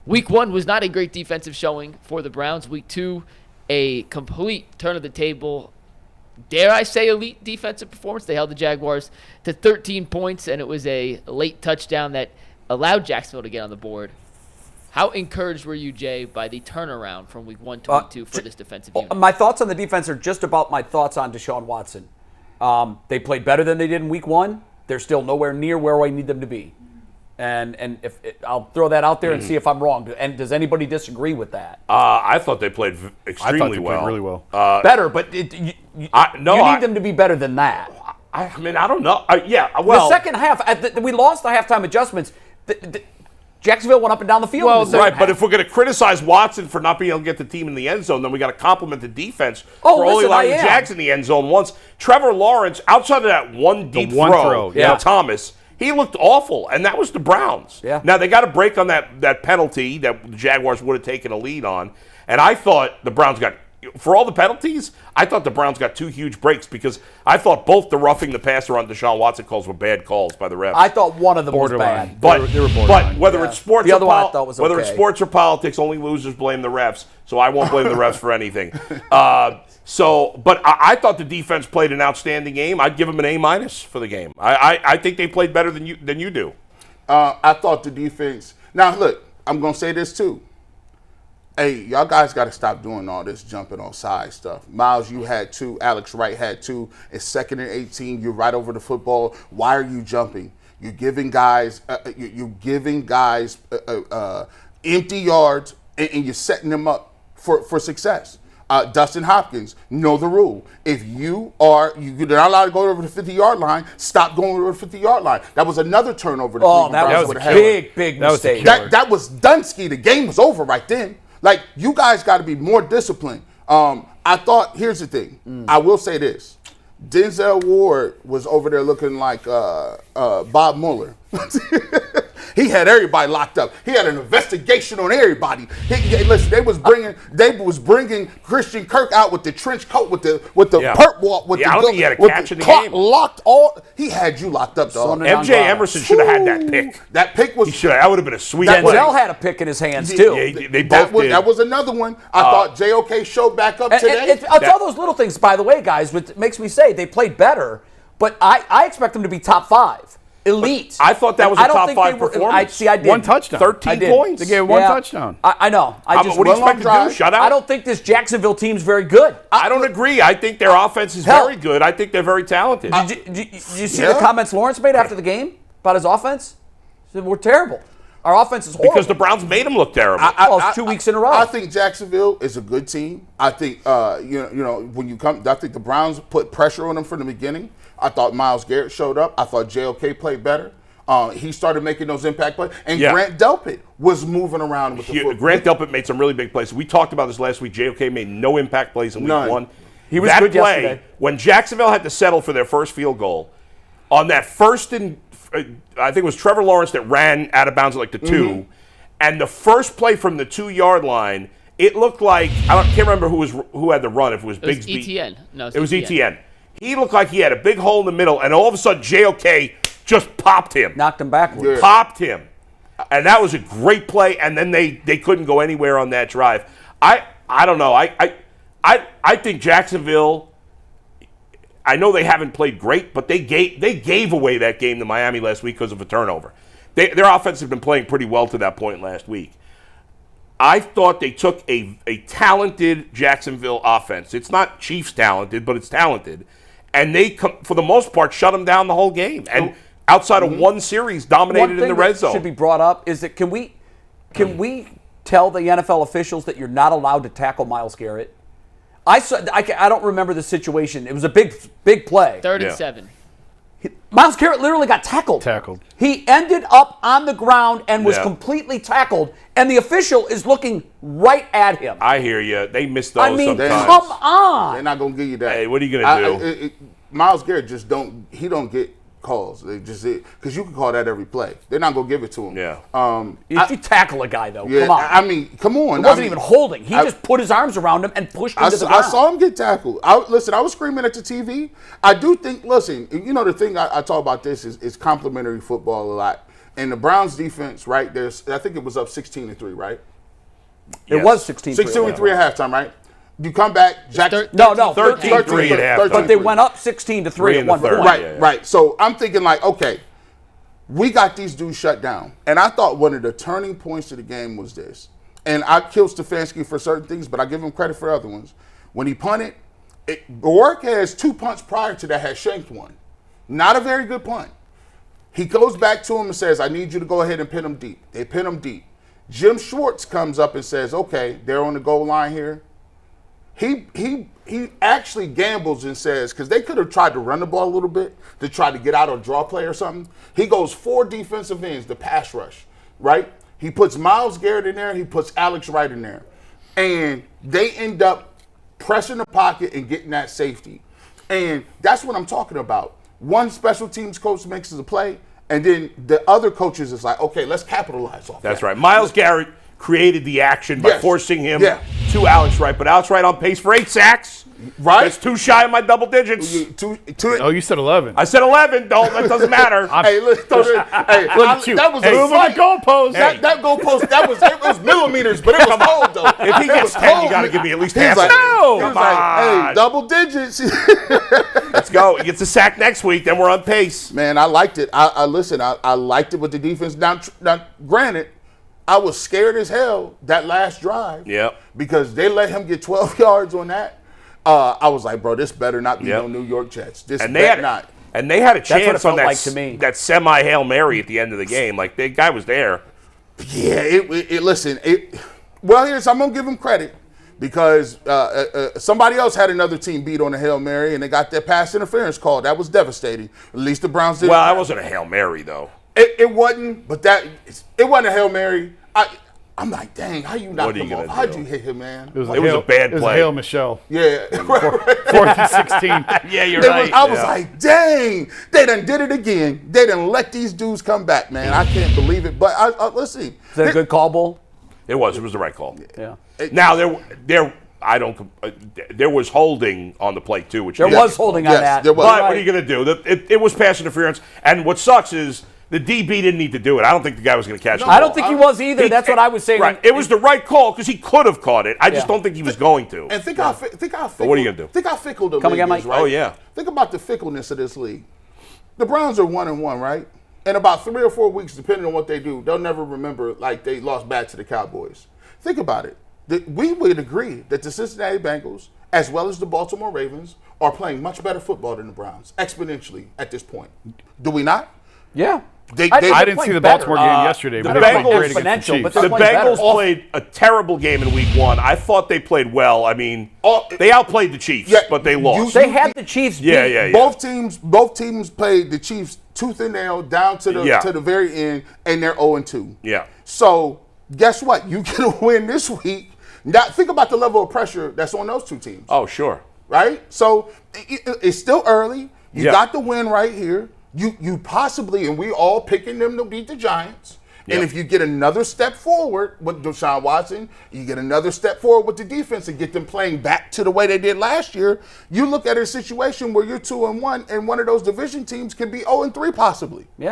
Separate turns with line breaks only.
Week 1 was not a great defensive showing for the Browns. Week 2, a complete turn of the table, dare I say elite defensive performance. They held the Jaguars to 13 points, and it was a late touchdown that allowed Jacksonville to get on the board. How encouraged were you, Jay, by the turnaround from Week 1 to Week 2 for this defensive unit?
My thoughts on the defense are just about my thoughts on Deshaun Watson. They played better than they did in Week 1. They're still nowhere near where I need them to be. And I'll throw that out there and see if I'm wrong. And does anybody disagree with that?
I thought they played extremely well.
Played really well.
Better, but you need them to be better than that.
I mean, I don't know.
The second half, we lost the halftime adjustments. Jacksonville went up and down the field.
Well, right, but if we're going to criticize Watson for not being able to get the team in the end zone, then we got to compliment the defense for only allowing the Jags in the end zone once. Trevor Lawrence, outside of that one deep throw, Thomas, he looked awful, and that was the Browns.
Yeah.
Now, they got a break on that penalty that the Jaguars would have taken a lead on, and I thought the Browns got, for all the penalties, I thought the Browns got 2 huge breaks because I thought both the roughing the passer on Deshaun Watson calls were bad calls by the refs.
I thought one of them was bad.
But,
they were borderline.
But whether it's sports
the other one I thought was
whether it's sports or politics, only losers blame the refs. So I won't blame the refs for anything. But I thought the defense played an outstanding game. I'd give them an A- for the game. I think they played better than you do.
I thought the defense. Now look, I'm gonna say this too. Hey, y'all guys got to stop doing all this jumping on side stuff. Miles, you had 2. Alex Wright had 2. It's 2nd and 18. You're right over the football. Why are you jumping? You're giving guys empty yards, and you're setting them up for success. Dustin Hopkins, know the rule. If you're not allowed to go over the 50-yard line, stop going over the 50-yard line. That was another turnover.
That was a big mistake.
That was Dunsky. The game was over right then. Like, you guys got to be more disciplined. I thought, here's the thing. I will say this. Denzel Ward was over there looking like Bob Mueller. He had everybody locked up. He had an investigation on everybody. Listen, they was bringing Christian Kirk out with the trench coat, with the perp walk, with
I don't think he had a catch in the game.
Locked all. He had you locked up, dog.
MJ Emerson should have had that pick.
That pick was.
He should. That would have been a sweet play.
Denzel had a pick in his hands too.
Yeah, they both did.
That was another one. I thought JOK showed back up today.
It's all those little things, by the way, guys, which makes me say they played better. But I expect them to be top 5. Elite.
I thought that was a top 5 performance.
I did.
1 touchdown.
13 points.
They gave 1 touchdown.
I know.
What do you expect to do? Shut out?
I don't think this Jacksonville team's very good.
I don't agree. I think their offense is very good. I think they're very talented.
Did you see the comments Lawrence made after the game about his offense? He said, we're terrible. Our offense is horrible.
Because the Browns made them look terrible.
It's 2 weeks in a row.
I think Jacksonville is a good team. I think when you come, I think the Browns put pressure on them from the beginning. I thought Myles Garrett showed up. I thought JOK played better. He started making those impact plays. And Grant Delpit was moving around with the football.
Grant Delpit made some really big plays. We talked about this last week. JOK made no impact plays in week 1.
He was good
play,
yesterday.
When Jacksonville had to settle for their first field goal, on that first and I think it was Trevor Lawrence that ran out of bounds at like the 2, and the first play from the 2-yard line, it looked like can't remember who had the run. If it was Bigsby,
ETN. No,
it was ETN. He looked like he had a big hole in the middle, and all of a sudden JOK just popped him.
Knocked him backwards.
Popped him. And that was a great play, and then they couldn't go anywhere on that drive. I don't know. I think Jacksonville, I know they haven't played great, but they gave away that game to Miami last week because of a turnover. Their offense has been playing pretty well to that point last week. I thought they took a talented Jacksonville offense. It's not Chiefs talented, but it's talented. And they, for the most part, shut them down the whole game. And outside of one series, dominated in the red zone.
One thing that should be brought up is that can we tell the NFL officials that you're not allowed to tackle Myles Garrett? I don't remember the situation. It was a big play.
3rd and 7.
Myles Garrett literally got tackled. He ended up on the ground and was completely tackled, and the official is looking right at him.
I hear you. They missed those sometimes.
Come on.
They're not going to give you that.
Hey, what are you going to do?
Myles Garrett just don't get calls. They just because you can call that every play. They're not going to give it to him.
Yeah.
If you tackle a guy, though,
come on. I mean, come on.
It wasn't even holding. He just put his arms around him and pushed him to the ground.
I saw him get tackled. I was screaming at the TV. I do think, listen, the thing I talk about this is complimentary football a lot. And the Browns defense, right, I think it was up 16-3, right?
It
Yes.
was 16-3.
16-3 at halftime, right? You come back, Jackson.
No,
13-3 at halftime.
But they went up 16-3 at one
third.
point.
Right,
Yeah.
right. So I'm thinking like, okay, we got these dudes shut down. And I thought one of the turning points of the game was this. And I kill Stefanski for certain things, but I give him credit for other ones. When he punted, Rourke has 2 punts prior to that had shanked one. Not a very good punt. He goes back to him and says, I need you to go ahead and pin him deep. They pin him deep. Jim Schwartz comes up and says, okay, they're on the goal line here. He actually gambles and says, because they could have tried to run the ball a little bit to try to get out or draw play or something. He goes 4 defensive ends, the pass rush, right? He puts Myles Garrett in there. He puts Alex Wright in there. And they end up pressing the pocket and getting that safety. And that's what I'm talking about. One special teams coach makes a play, and then the other coaches is like, okay, let's capitalize off that.
That's right. Myles Garrett created the action by forcing him to Alex Wright. But Alex Wright on pace for 8 sacks.
Right.
That's 2 shy of my double digits.
Oh, you said 11.
I said 11. That doesn't matter.
Hey, look at you. That was a
Moving the goalpost.
That goalpost, it was millimeters, but it was cold though.
If he gets 10, you got to give me at least half.
Like,
No,
he was
come
like,
on.
hey, double digits.
Let's go. He gets a sack next week, then we're on pace.
Man, I liked it. I liked it with the defense. Now, granted, I was scared as hell that last drive.
Yep.
Because they let him get 12 yards on that. I was like, bro, this better not be no New York Jets. This better not.
And they had a chance on
like to me.
that semi-Hail Mary at the end of the game. Like, the guy was there.
Yeah, well, I'm going to give him credit because somebody else had another team beat on a Hail Mary, and they got their pass interference call. That was devastating. At least the Browns didn't.
Well, that wasn't a Hail Mary, though.
It wasn't, but it wasn't a Hail Mary. I'm like, dang, how you knock him off? How'd you hit him, man?
It was a bad
It was
play.
a Hail Michelle.
Yeah.
4th and 16.
Yeah, you're right.
I was like, dang, they done did it again. They done let these dudes come back, man. I can't believe it. But let's see.
Is that a good call, Bull?
It was the right call.
Yeah.
Now, there was holding on the play, too. Which
There was holding on that.
There was.
But what are you going to do? It was pass interference. And what sucks is the DB didn't need to do it. I don't think the guy was going to catch it.
I don't think he was either. That's what I was saying.
Right. It was the right call because he could have caught it. I just don't think he was going to.
And think how fickle.
But what are you going to do?
Think how fickle the
Come
league
again, Mike?
is, right?
Oh, yeah.
Think about the fickleness of this league. The Browns are 1-1, right? In about 3 or 4 weeks, depending on what they do, they'll never remember like they lost back to the Cowboys. Think about it. We would agree that the Cincinnati Bengals, as well as the Baltimore Ravens, are playing much better football than the Browns, exponentially at this point. Do we not?
Yeah.
I didn't see the Baltimore game yesterday.
the
But they played
Bengals-
great against the
exponential, but
Chiefs.
they're
The
playing better.
Bengals played a terrible game in week 1. I thought they played well. I mean, they outplayed the Chiefs, but they lost.
They had the Chiefs beat.
Yeah.
Both teams played the Chiefs tooth and nail down to the very end, and they're 0-2.
Yeah.
So guess what? You get a win this week. Now think about the level of pressure that's on those two teams.
Oh, sure.
Right? So it's still early. You got the win right here. You possibly, and we all picking them to beat the Giants. And if you get another step forward with Deshaun Watson, you get another step forward with the defense and get them playing back to the way they did last year, you look at a situation where you're 2-1 and one of those division teams can be 0-3 possibly.
Yeah.